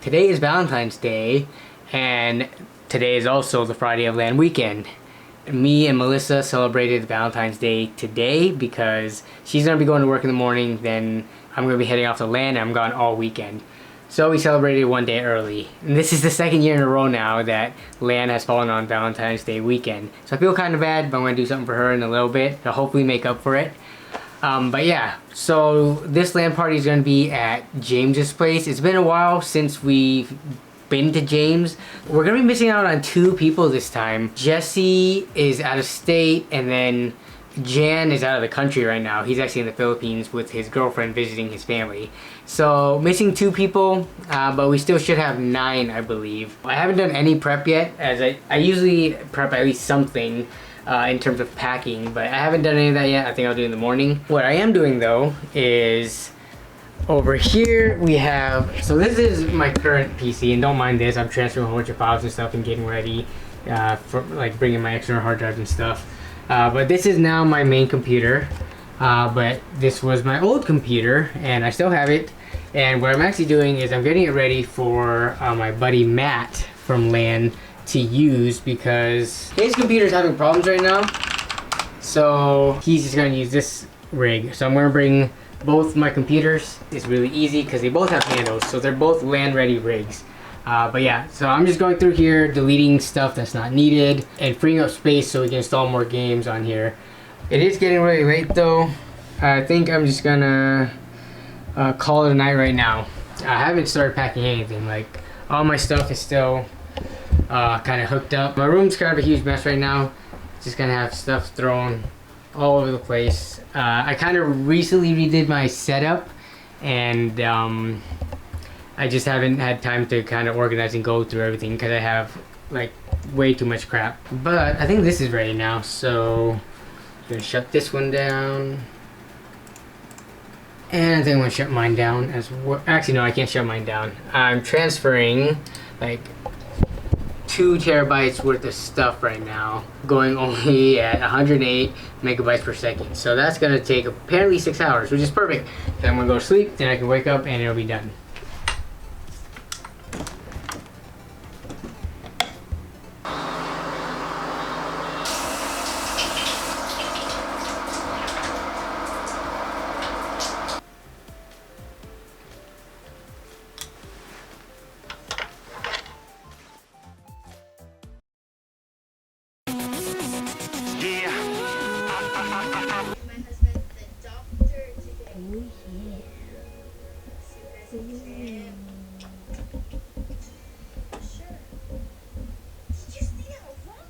Today is Valentine's Day, and today is also the Friday of LAN weekend. Me and Melissa celebrated Valentine's Day today because she's going to be going to work in the morning, then I'm going to be heading off to LAN, and I'm gone all weekend. So we celebrated one day early. And this is the second year in a row now that LAN has fallen on Valentine's Day weekend. So I feel kind of bad, but I'm going to do something for her in a little bit to hopefully make up for it. But yeah, so this LAN party is going to be at James's place. It's been a while since we've been to James. We're going to be missing out on 2 people this time. Jesse is out of state, and then Jan is out of the country right now. He's actually in the Philippines with his girlfriend visiting his family. So missing 2 people, but we still should have 9, I believe. I haven't done any prep yet, as I usually prep at least something in terms of packing, but I haven't done any of that yet. I think I'll do it in the morning. What I am doing though is over here we have, so this is my current PC, and don't mind this, I'm transferring a whole bunch of files and stuff and getting ready for like bringing my external hard drives and stuff. But this is now my main computer, but this was my old computer and I still have it. And what I'm actually doing is I'm getting it ready for my buddy Matt from LAN to use, because his computer's having problems right now. So he's just gonna use this rig. So I'm gonna bring both my computers. It's really easy because they both have handles, so they're both LAN ready rigs. But yeah, so I'm just going through here, deleting stuff that's not needed and freeing up space so we can install more games on here. It is getting really late though. I think I'm just gonna call it a night right now. I haven't started packing anything. Like, all my stuff is still kind of hooked up. My room's kind of a huge mess right now. Just gonna have stuff thrown all over the place. I kind of recently redid my setup, and I just haven't had time to kind of organize and go through everything because I have like way too much crap. But I think this is ready now, so I'm gonna shut this one down. And I think I'm gonna shut mine down as well. Actually, no, I can't shut mine down. I'm transferring like 2 terabytes worth of stuff right now, going only at 108 megabytes per second. So that's gonna take apparently 6 hours, which is perfect. Then I'm gonna go to sleep, then I can wake up and it'll be done. My husband, the doctor today. Oh yeah. So you guys can. Sure. Did you see how long?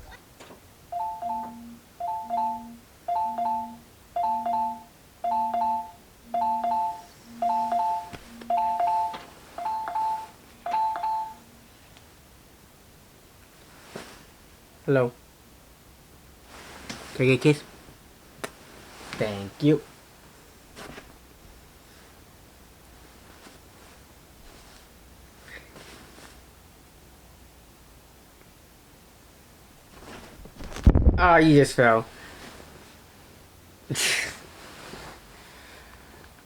Hello. Can I get a kiss? Thank you. Oh, you just fell.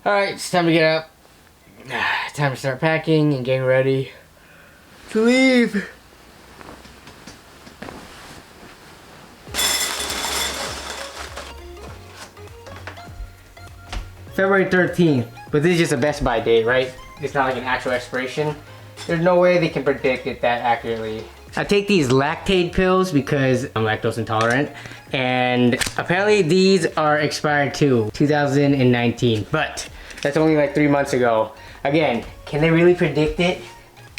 Alright, it's time to get up. Time to start packing and getting ready to leave. February 13th, but this is just a Best Buy date, right? It's not like an actual expiration. There's no way they can predict it that accurately. I take these lactate pills because I'm lactose intolerant, and apparently these are expired too, 2019, but that's only like 3 months ago. Again, can they really predict it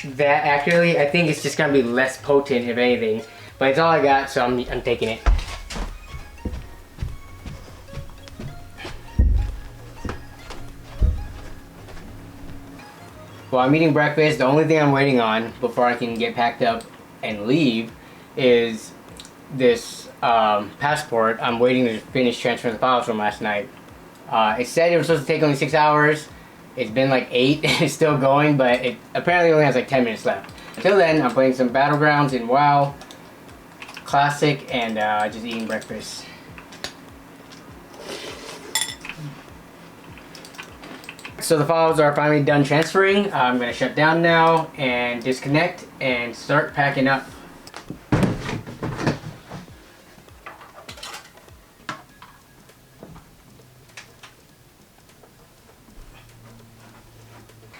that accurately? I think it's just gonna be less potent if anything, but it's all I got, so I'm taking it. Well, I'm eating breakfast. The only thing I'm waiting on before I can get packed up and leave is this passport. I'm waiting to finish transferring the files from last night. It said it was supposed to take only 6 hours. It's been like 8. It's still going, but it apparently only has like 10 minutes left. Until then, I'm playing some Battlegrounds in WoW Classic and just eating breakfast. so the files are finally done transferring. I'm gonna shut down now and disconnect and start packing up. I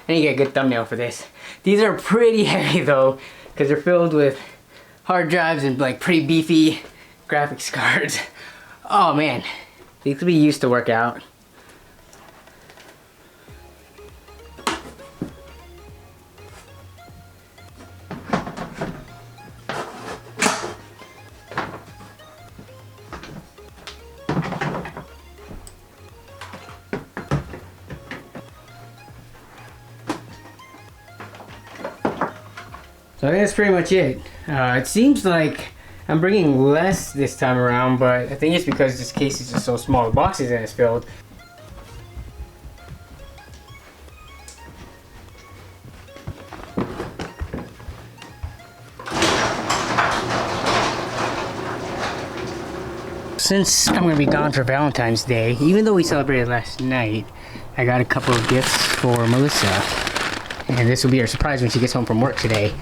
need to get a good thumbnail for this. These are pretty heavy though, because they're filled with hard drives and like pretty beefy graphics cards. Oh man, these could be used to work out. So I think that's pretty much it. It seems like I'm bringing less this time around, but I think it's because this case is just so small. The boxes in it's filled. Since I'm going to be gone for Valentine's Day, even though we celebrated last night, I got a couple of gifts for Melissa. And this will be her surprise when she gets home from work today,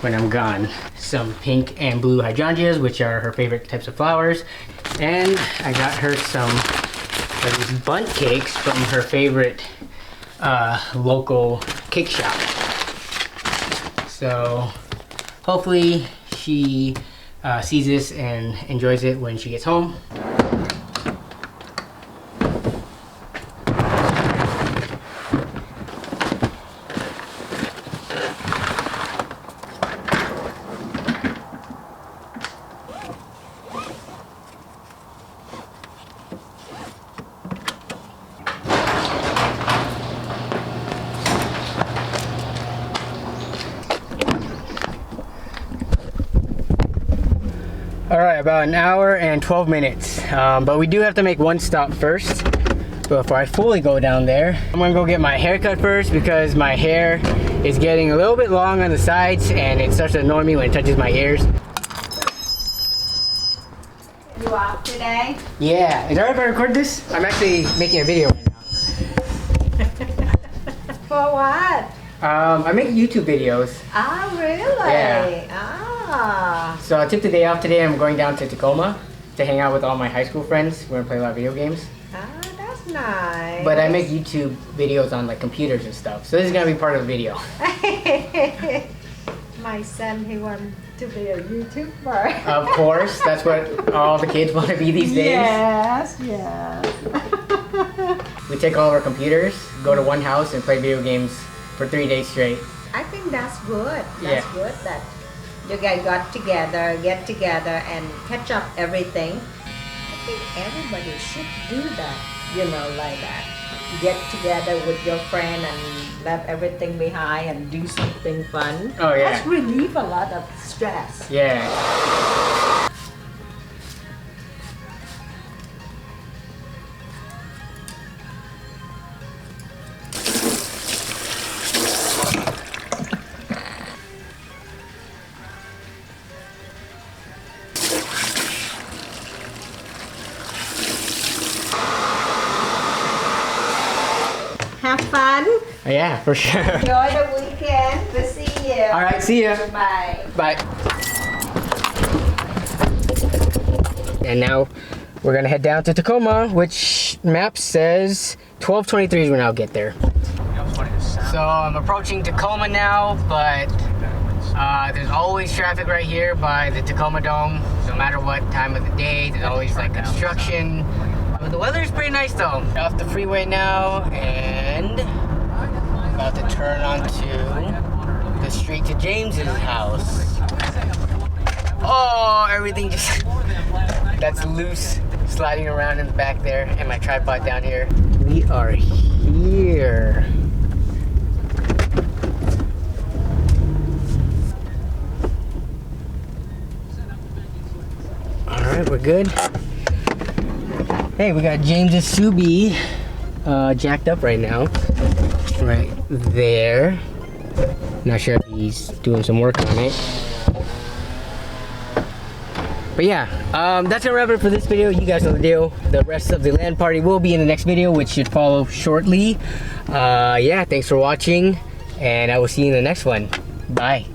when I'm gone. Some pink and blue hydrangeas, which are her favorite types of flowers. And I got her some of these bundt cakes from her favorite local cake shop. So hopefully she sees this and enjoys it when she gets home. Alright, about an hour and 12 minutes. But we do have to make one stop first before I fully go down there. I'm gonna go get my hair cut first because my hair is getting a little bit long on the sides and it starts to annoy me when it touches my ears. You off today? Yeah, is it alright if I record this? I'm actually making a video right now. For what? I make YouTube videos. Ah, really? Yeah. Ah. So I took the day off today. I'm going down to Tacoma to hang out with all my high school friends. We're gonna play a lot of video games. Ah, that's nice. But I make YouTube videos on like computers and stuff. So this is gonna be part of the video. My son, he wants to be a YouTuber. Of course, that's what all the kids want to be these days. Yes, yes. We take all of our computers, go to one house and play video games for 3 days straight. I think that's good. That's Yeah. good that you guys get together and catch up everything. I think everybody should do that, you know, like that. Get together with your friend and leave everything behind and do something fun. Oh, yeah. That's relieve a lot of stress. Yeah. Have fun. Yeah, for sure. Enjoy the weekend. We'll see you. All right, see ya. Bye. Bye. And now we're gonna head down to Tacoma, which map says 12:23 is when I'll get there. So I'm approaching Tacoma now, but there's always traffic right here by the Tacoma Dome. No matter what time of the day, there's always like construction. But the weather's pretty nice though. Off the freeway now and about to turn onto the street to James's house. Oh, everything just that's loose sliding around in the back there, and my tripod down here. We are here. All right, we're good. Hey, we got James's Subi jacked up right now, right there. Not sure if he's doing some work on it. But yeah, that's gonna wrap it for this video. You guys know the deal. The rest of the LAN party will be in the next video, which should follow shortly. Yeah, thanks for watching, and I will see you in the next one. Bye.